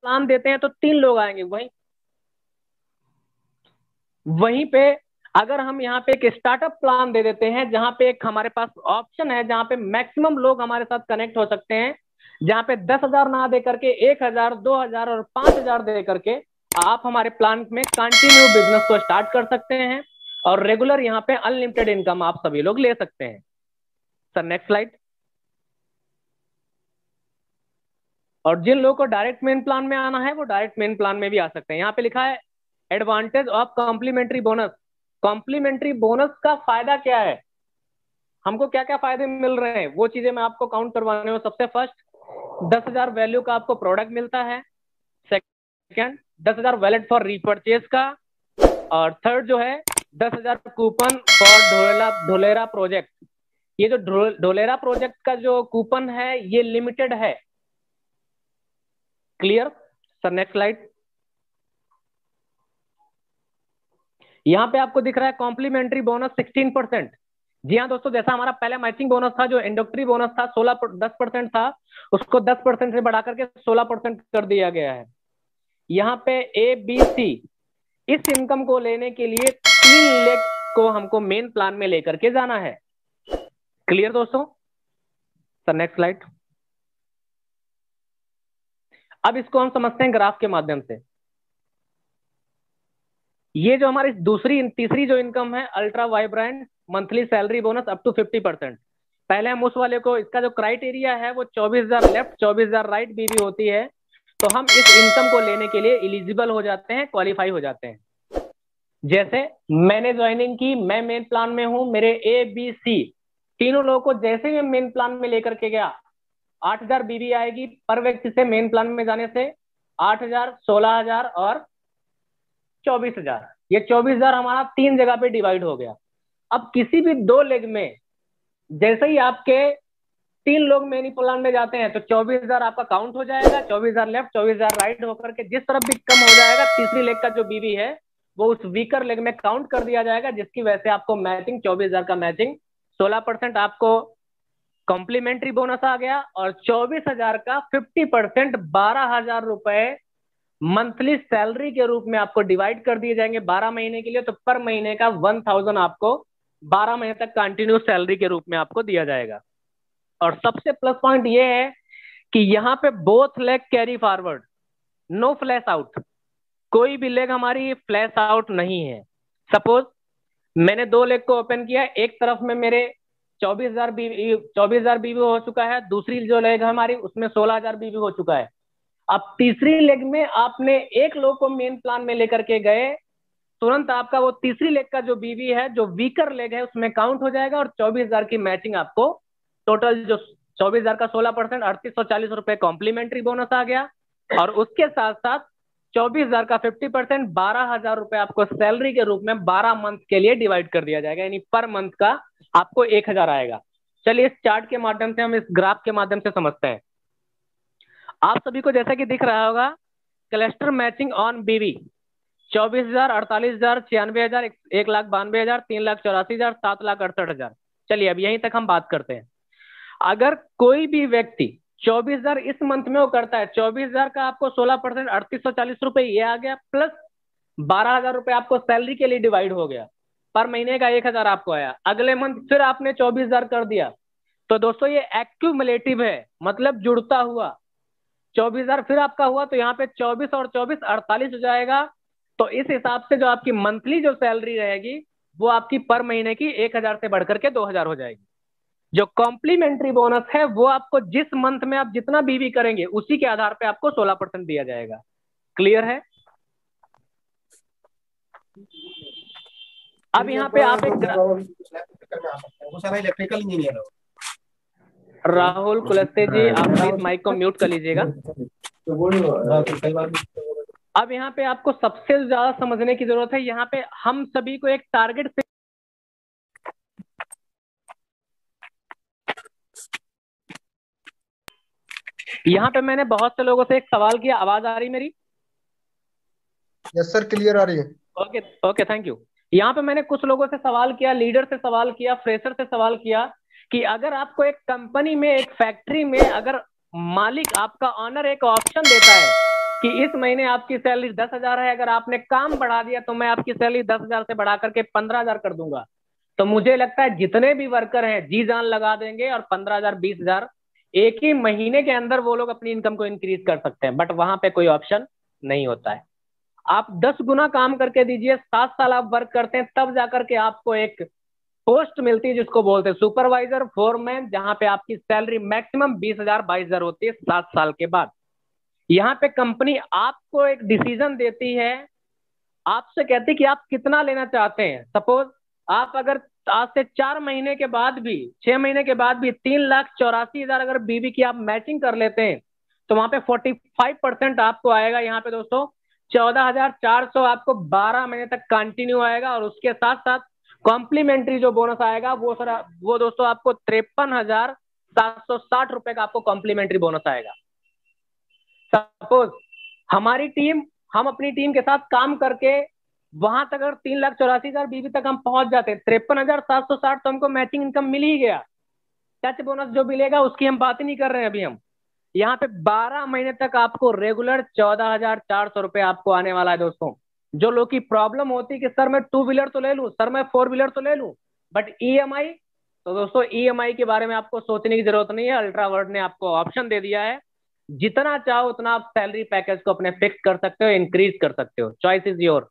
Plan देते हैं तो 3 लोग आएंगे। वहीं पे अगर हम यहाँ पे एक स्टार्टअप प्लान दे देते हैं, जहां पे एक हमारे पास ऑप्शन है, जहां पे मैक्सिमम लोग हमारे साथ कनेक्ट हो सकते हैं, जहां पे 10,000 ना दे करके 1,000, 2,000 और 5,000 दे करके आप हमारे प्लान में कंटिन्यू बिजनेस को स्टार्ट कर सकते हैं और रेगुलर यहाँ पे अनलिमिटेड इनकम आप सभी लोग ले सकते हैं। Sir next slide. और जिन लोगों को डायरेक्ट मेन प्लान में आना है वो डायरेक्ट मेन प्लान में भी आ सकते हैं। यहाँ पे लिखा है advantage of complimentary bonus. Complimentary bonus का फायदा क्या है, हमको क्या क्या फायदे मिल रहे हैं, वो चीजें मैं आपको काउंट करवाने हूँ। सबसे फर्स्ट, 10,000 वैल्यू का आपको प्रोडक्ट मिलता है। सेकंड, 10,000 वैलेट फॉर रीपरचेज का। और थर्ड जो है 10,000 कूपन फॉर ढोलेरा प्रोजेक्ट। ये जो ढोलेरा प्रोजेक्ट का जो कूपन है ये लिमिटेड है। Clear sir? Next slide. यहाँ पे आपको दिख रहा है कॉम्प्लीमेंट्री बोनस 16%। जी हाँ दोस्तों, जैसा हमारा पहले मैचिंग बोनस था, जो इंडक्टरी बोनस था 10% था, उसको 10% से बढ़ा करके 16% कर दिया गया है। यहाँ पे ABC, इस इनकम को लेने के लिए 3 लाख को हमको मेन प्लान में लेकर के जाना है। क्लियर दोस्तों? Sir next slide. अब इसको हम समझते हैं ग्राफ के माध्यम से। ये जो हमारी तीसरी जो इनकम है, ultra vibrant monthly salary bonus up to 50%। पहले हम उस वाले को, इसका जो क्राइटेरिया है वो 24,000 लेफ्ट 24,000 राइट बीवी होती है, तो हम इस इनकम को लेने के लिए एलिजिबल हो जाते हैं, क्वालिफाई हो जाते हैं। जैसे मैंने ज्वाइनिंग की, मैं मेन प्लान में हूं, मेरे ABC तीनों लोगों को जैसे ही मैं मेन प्लान में लेकर के गया, 8,000 बीवी आएगी पर व्यक्ति से मेन प्लान में जाने से। 8,000, 16,000 और 24,000। ये 24,000 हमारा 3 जगह पे डिवाइड हो गया। अब किसी भी 2 लेग में जैसे ही आपके 3 लोग मेन प्लान में जाते हैं तो 24,000 आपका काउंट हो जाएगा। 24,000 लेफ्ट 24,000 राइट होकर के जिस तरफ भी कम हो जाएगा, तीसरी लेग का जो बीवी है वो उस वीकर लेग में काउंट कर दिया जाएगा, जिसकी वजह से आपको मैचिंग 24,000 का मैचिंग 16% आपको कॉम्प्लीमेंट्री बोनस आ गया। और 24,000 का 50% 12,000 रुपए मंथली सैलरी के रूप में आपको डिवाइड कर दिए जाएंगे 12 महीने के लिए। तो पर महीने का 1,000 आपको 12 महीने तक कंटिन्यू सैलरी के रूप में आपको दिया जाएगा। और सबसे प्लस पॉइंट ये है कि यहाँ पे both leg carry forward, no flash out. कोई भी लेग हमारी फ्लैश आउट नहीं है। सपोज मैंने 2 लेग को ओपन किया, एक तरफ में मेरे 24,000 बीवी हो चुका है, दूसरी जो लेग है हमारी उसमें 16,000 बीवी हो चुका है। अब तीसरी लेग में आपने एक लोग को मेन प्लान में लेकर के गए, तुरंत आपका वो तीसरी लेग का जो बीवी है, जो वीकर लेग है, उसमें काउंट हो जाएगा और 24,000 की मैचिंग आपको टोटल जो 24,000 का 16% 3,840 रुपए कॉम्प्लीमेंट्री बोनस आ गया। और उसके साथ साथ 24,000 का 50% 12,000 रुपए आपको सैलरी के रूप में 12 मंथ के लिए डिवाइड कर दिया जाएगा, यानी पर मंथ का आपको 1,000 आएगा। चलिए इस चार्ट के माध्यम से, हम इस ग्राफ के माध्यम से समझते हैं। आप सभी को जैसा कि दिख रहा होगा, क्लस्टर मैचिंग ऑन बीवी 24,000, 48,000, 96,000, 1,92,000, 3,84,000, 7,68,000। चलिए अब यहीं तक हम बात करते हैं। अगर कोई भी व्यक्ति 24,000 इस मंथ में वो करता है, 24,000 का आपको 16% 3,840 रुपए ये आ गया, प्लस 12,000 रुपए आपको सैलरी के लिए डिवाइड हो गया, पर महीने का 1,000 आपको आया। अगले मंथ फिर आपने 24,000 कर दिया, तो दोस्तों ये एक्यूमुलेटिव है, मतलब जुड़ता हुआ 24,000 फिर आपका हुआ, तो यहाँ पे 24 और 24 48 हो जाएगा। तो इस हिसाब से जो आपकी मंथली जो सैलरी रहेगी वो आपकी पर महीने की 1,000 से बढ़कर के 2,000 हो जाएगी। जो कॉम्प्लीमेंट्री बोनस है वो आपको जिस मंथ में आप जितना बीवी करेंगे उसी के आधार पे आपको 16% दिया जाएगा। क्लियर है? अब यहाँ पे आप एक वो सारा इलेक्ट्रिकल इंजीनियर है। राहुल कुलस्ते जी, आप प्लीज माइक को म्यूट कर लीजिएगा। अब यहाँ पे आपको सबसे ज्यादा समझने की जरूरत है, यहाँ पे हम सभी को एक टारगेट से, यहाँ पे मैंने बहुत से लोगों से एक सवाल किया। आवाज आ रही मेरी? यस सर, क्लियर आ रही है। Okay okay, thank you. यहाँ पे मैंने कुछ लोगों से सवाल किया, लीडर से सवाल किया, फ्रेशर से सवाल किया कि अगर आपको एक कंपनी में, एक फैक्ट्री में, अगर मालिक आपका ऑनर एक ऑप्शन देता है कि इस महीने आपकी सैलरी 10,000 है, अगर आपने काम बढ़ा दिया तो मैं आपकी सैलरी 10,000 से बढ़ा करके 15,000 कर दूंगा। तो मुझे लगता है जितने भी वर्कर हैं जी जान लगा देंगे और 15,000 20,000 एक ही महीने के अंदर वो लोग अपनी इनकम को इंक्रीज कर सकते हैं। बट वहां पे कोई ऑप्शन नहीं होता है। आप 10 गुना काम करके दीजिए, 7 साल आप वर्क करते हैं, तब जाकर के आपको एक पोस्ट मिलती है जिसको बोलते हैं सुपरवाइजर फोरमैन, जहां पे आपकी सैलरी मैक्सिमम 20,000 22,000 होती है 7 साल के बाद। यहाँ पे कंपनी आपको एक डिसीजन देती है, आपसे कहती है कि आप कितना लेना चाहते हैं। सपोज आप अगर आज से 4 महीने के बाद भी, 6 महीने के बाद भी 3,84,000 अगर बीबी की आप मैचिंग कर लेते हैं तो वहां पे 45% आपको आएगा। यहाँ पे दोस्तों 14,400 आपको 12 महीने तक कंटिन्यू आएगा, और उसके साथ साथ कॉम्प्लीमेंट्री जो बोनस आएगा वो दोस्तों आपको 53,760 रुपए का आपको कॉम्प्लीमेंट्री बोनस आएगा। सपोज हमारी टीम, हम अपनी टीम के साथ काम करके वहां तक अगर 3,84,000 बीबी तक हम पहुंच जाते हैं, 53,760 तो हमको मैचिंग इनकम मिल ही गया। टच बोनस जो मिलेगा उसकी हम बात ही नहीं कर रहे हैं अभी हम। यहाँ पे 12 महीने तक आपको रेगुलर 14,400 रुपए आपको आने वाला है दोस्तों। जो लोग की प्रॉब्लम होती है कि सर मैं 2 व्हीलर तो ले लूं, सर मैं 4 व्हीलर तो ले लूं, बट ईएमआई, तो दोस्तों ईएमआई के बारे में आपको सोचने की जरूरत नहीं है। अल्ट्रावर्ल्ड ने आपको ऑप्शन दे दिया है, जितना चाहो उतना आप सैलरी पैकेज को अपने फिक्स कर सकते हो, इंक्रीज कर सकते हो, चॉइस इज योर।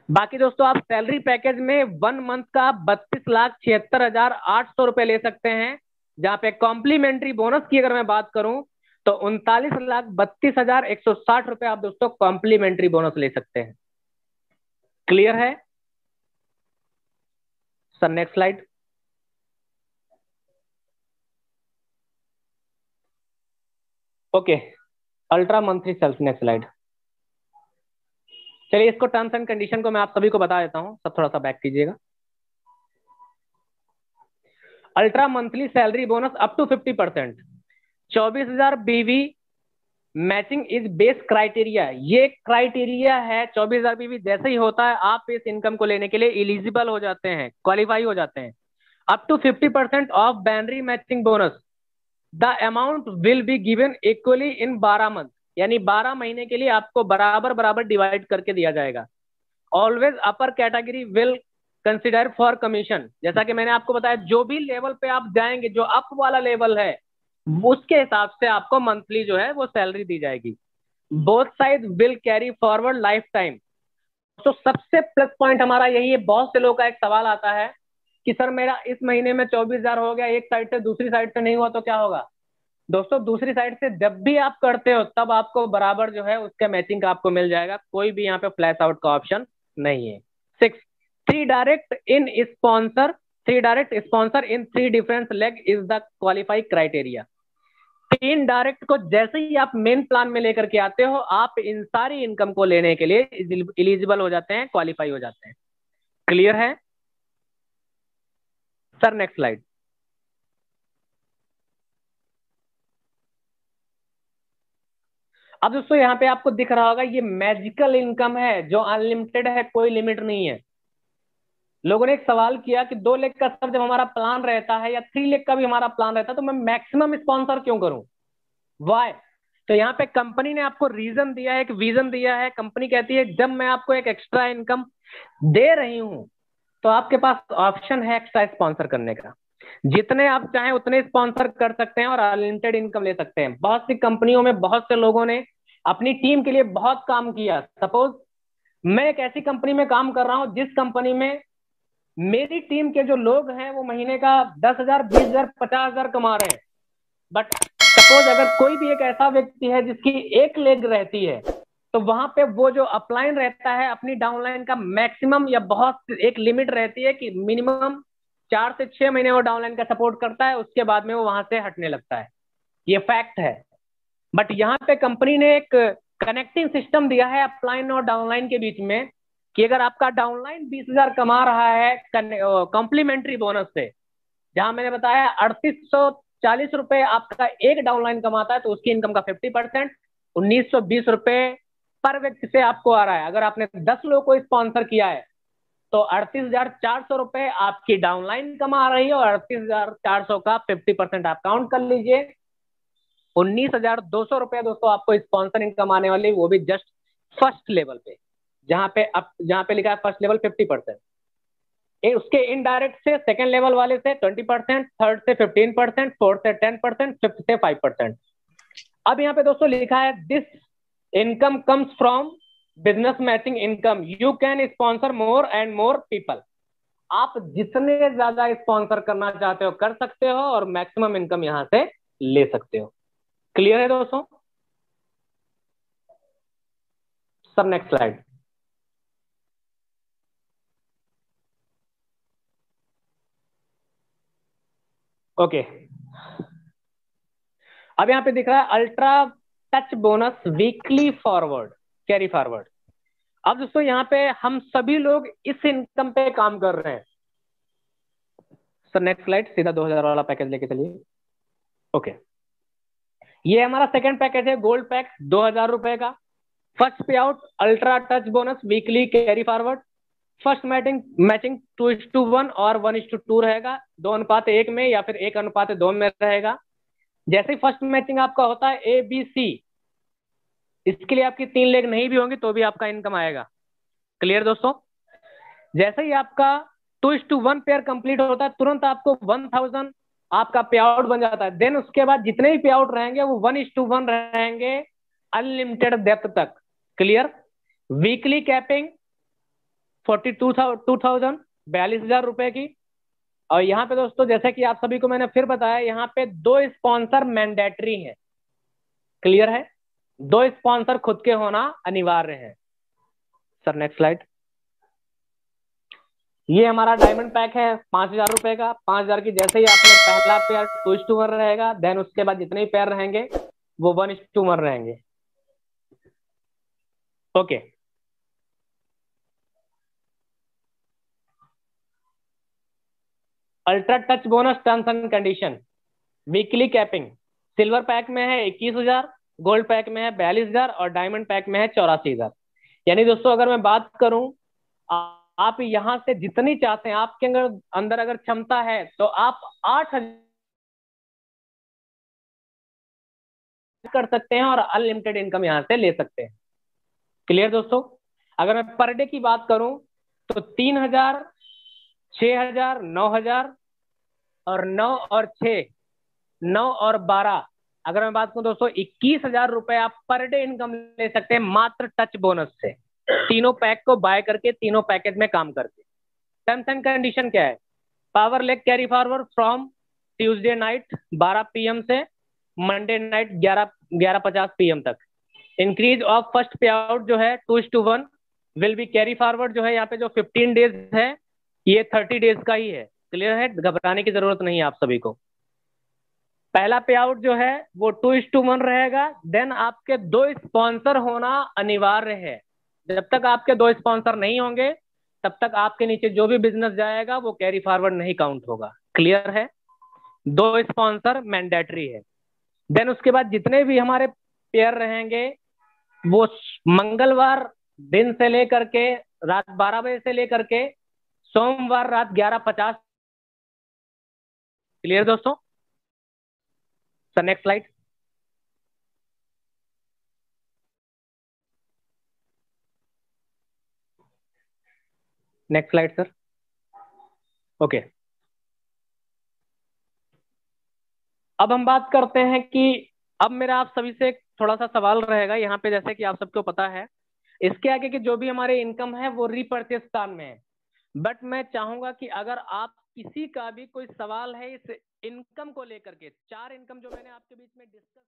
बाकी दोस्तों आप सैलरी पैकेज में 1 मंथ का 32,76,800 रुपए ले सकते हैं, जहां पे कॉम्प्लीमेंट्री बोनस की अगर मैं बात करूं तो 39,32,160 रुपए आप दोस्तों कॉम्प्लीमेंट्री बोनस ले सकते हैं। क्लियर है sir? Next slide. Okay, ultra monthly sales, next slide. चलिए इसको टर्म्स एंड कंडीशन को मैं आप सभी को बता देता हूं, सब थोड़ा सा बैक कीजिएगा। Ultra monthly salary bonus up to 50%, 24,000 BV matching is base criteria. ये क्राइटेरिया है, 24,000 बीवी जैसे ही होता है आप इस इनकम को लेने के लिए एलिजिबल हो जाते हैं, क्वालिफाई हो जाते हैं। Up to 50% of binary matching bonus, the amount will be given equally in 12 month, यानी 12 महीने के लिए आपको बराबर बराबर डिवाइड करके दिया जाएगा। Always upper category will consider for commission, जैसा कि मैंने आपको बताया जो भी लेवल पे आप जाएंगे, जो अप वाला लेवल है उसके हिसाब से आपको मंथली जो है वो सैलरी दी जाएगी। Both side will carry forward life time. तो सबसे प्लस पॉइंट हमारा यही है। बहुत से लोगों का एक सवाल आता है कि सर मेरा इस महीने में 24,000 हो गया एक साइड से, दूसरी साइड से नहीं हुआ तो क्या होगा? दोस्तों दूसरी साइड से जब भी आप करते हो तब आपको बराबर जो है उसका मैचिंग का आपको मिल जाएगा, कोई भी यहाँ पे फ्लैश आउट का ऑप्शन नहीं है। 6, three direct sponsor in 3 different leg is the qualify criteria. 3 direct को जैसे ही आप मेन प्लान में लेकर के आते हो, आप इन सारी इनकम को लेने के लिए एलिजिबल हो जाते हैं, क्वालिफाई हो जाते हैं। क्लियर है सर? Next slide. अब दोस्तों यहाँ पे आपको दिख रहा होगा ये मैजिकल इनकम है जो अनलिमिटेड है, कोई लिमिट नहीं है। लोगों ने एक सवाल किया कि 2 लाख का सर जब हमारा प्लान रहता है या 3 लाख का भी हमारा प्लान रहता है तो मैं मैक्सिमम स्पॉन्सर क्यों करूं? वाई? तो यहाँ पे कंपनी ने आपको रीजन दिया है, एक विजन दिया है। कंपनी कहती है जब मैं आपको एक एक्स्ट्रा इनकम दे रही हूं तो आपके पास ऑप्शन है एक्स्ट्रा स्पॉन्सर करने का। जितने आप चाहें उतने स्पॉन्सर कर सकते हैं और अनलिमिटेड इनकम ले सकते हैं। बहुत सी कंपनियों में बहुत से लोगों ने अपनी टीम के लिए बहुत काम किया। सपोज मैं एक ऐसी कंपनी में काम कर रहा हूं जिस कंपनी में मेरी टीम के जो लोग हैं वो महीने का 10,000 20,000 50,000 कमा रहे हैं। बट सपोज अगर कोई भी एक ऐसा व्यक्ति है जिसकी एक लेग रहती है तो वहां पे वो जो अपलाइन रहता है अपनी डाउनलाइन का मैक्सिमम या बहुत एक लिमिट रहती है कि मिनिमम 4 से 6 महीने वो डाउनलाइन का सपोर्ट करता है, उसके बाद में वो वहां से हटने लगता है। ये फैक्ट है। बट यहाँ पे कंपनी ने एक कनेक्टिंग सिस्टम दिया है अपलाइन और डाउनलाइन के बीच में कि अगर आपका डाउनलाइन 20,000 कमा रहा है कॉम्प्लीमेंट्री बोनस से, जहां मैंने बताया 3,840 रुपए आपका एक डाउनलाइन कमाता है तो उसकी इनकम का 50% 1,920 रुपए पर व्यक्ति से आपको आ रहा है। अगर आपने 10 लोगों को स्पॉन्सर किया है तो 38,400 रुपए आपकी डाउनलाइन कमा रही है और 38,400 का 50% आप काउंट कर लीजिए। 19,200 रुपए दोस्तों आपको स्पॉन्सर इनकम आने वाली, वो भी जस्ट फर्स्ट लेवल पे, जहां पे लिखा है फर्स्ट लेवल 50%। उसके इनडायरेक्ट से सेकंड लेवल वाले से 20%, थर्ड से 15%, फोर्थ से 10%, फिफ्थ से 5%। अब यहाँ पे दोस्तों लिखा है this income comes from business matching income, you can sponsor more and more people. आप जितने ज्यादा स्पॉन्सर करना चाहते हो कर सकते हो, और मैक्सिमम इनकम यहां से ले सकते हो। क्लियर है दोस्तों? Sir next slide. ओके, अब यहां पे दिख रहा है ultra touch bonus weekly forward carry forward. अब दोस्तों यहाँ पे हम सभी लोग इस इनकम पे काम कर रहे हैं। सर नेक्स्ट स्लाइड, सीधा 2,000 वाला पैकेज लेके चलिए। ओके, ये हमारा सेकंड पैकेज है, गोल्ड पैक, 2,000 रुपए का। फर्स्ट पे out ultra touch bonus weekly carry forward. First matching 2:1 और 1:2 रहेगा, 2:1 में या फिर 1:2 में रहेगा। जैसे ही फर्स्ट मैचिंग आपका होता है ABC, इसके लिए आपकी 3 लेग नहीं भी होंगी तो भी आपका इनकम आएगा। क्लियर दोस्तों? जैसे ही आपका 2:1 पेयर कंप्लीट होता है, तुरंत आपको 1,000 आपका पे आउट बन जाता है। देन उसके बाद जितने भी पे आउट रहेंगे वो 1:1 रहेंगे अनलिमिटेड डेप्थ तक। क्लियर? वीकली कैपिंग 42,000, 42,000 रुपए की। और यहाँ पे दोस्तों जैसे कि आप सभी को मैंने फिर बताया, यहाँ पे 2 स्पॉन्सर मैंडेटरी है। क्लियर है? 2 स्पॉन्सर खुद के होना अनिवार्य है। Sir next slide. ये हमारा डायमंड पैक है 5,000 रुपए का। 5,000 की जैसे ही आपने पहला पेयर 2:1 रहेगा, देन उसके बाद जितने भी पेयर रहेंगे वो 1:1 रहेंगे। Okay, ultra touch bonus terms and condition. Weekly capping silver pack में है 21,000, गोल्ड पैक में है 42,000 और डायमंड पैक में है 84,000। यानी दोस्तों अगर मैं बात करूं, आप यहां से जितनी चाहते हैं, आपके अंदर अगर क्षमता है तो आप 8,000 कर सकते हैं और अनलिमिटेड इनकम यहां से ले सकते हैं। क्लियर दोस्तों? अगर मैं पर डे की बात करूं तो 3,000, 6,000, 9,000 और 9 और 6, 9 और 12, अगर मैं बात करूं दोस्तों 21,000 रुपए आप पर डे इनकम ले सकते हैं मात्र टच बोनस से, तीनों पैक को बाय करके, तीनों पैकेज में काम करके। टर्म्स एंड कंडीशन क्या है? Power leg carry forward from Tuesday night 12 PM से मंडे नाइट 11:50 PM तक। इंक्रीज ऑफ फर्स्ट पे आउट जो है 2:1 विल बी कैरी फॉरवर्ड, जो है यहाँ पे जो 15 डेज है ये 30 डेज का ही है। क्लियर है? घबराने की जरूरत नहीं है आप सभी को। पहला पे आउट जो है वो 2:1 रहेगा। देन आपके 2 स्पॉन्सर होना अनिवार्य है। जब तक आपके 2 स्पॉन्सर नहीं होंगे तब तक आपके नीचे जो भी बिजनेस जाएगा वो कैरी फॉरवर्ड नहीं काउंट होगा। क्लियर है? 2 स्पॉन्सर मैंडेटरी है। देन उसके बाद जितने भी हमारे पेयर रहेंगे वो मंगलवार दिन से लेकर के रात 12 बजे से लेकर के सोमवार रात 11:50। क्लियर दोस्तों? Sir next slide. Next slide sir. Okay, अब हम बात करते हैं कि अब मेरा आप सभी से एक थोड़ा सा सवाल रहेगा यहाँ पे, जैसे कि आप सबको पता है इसके आगे की जो भी हमारे इनकम है वो रीपर्चेस प्लान में है। बट मैं चाहूंगा कि अगर आप किसी का भी कोई सवाल है इस इनकम को लेकर के, 4 इनकम जो मैंने आपके बीच में डिस्कस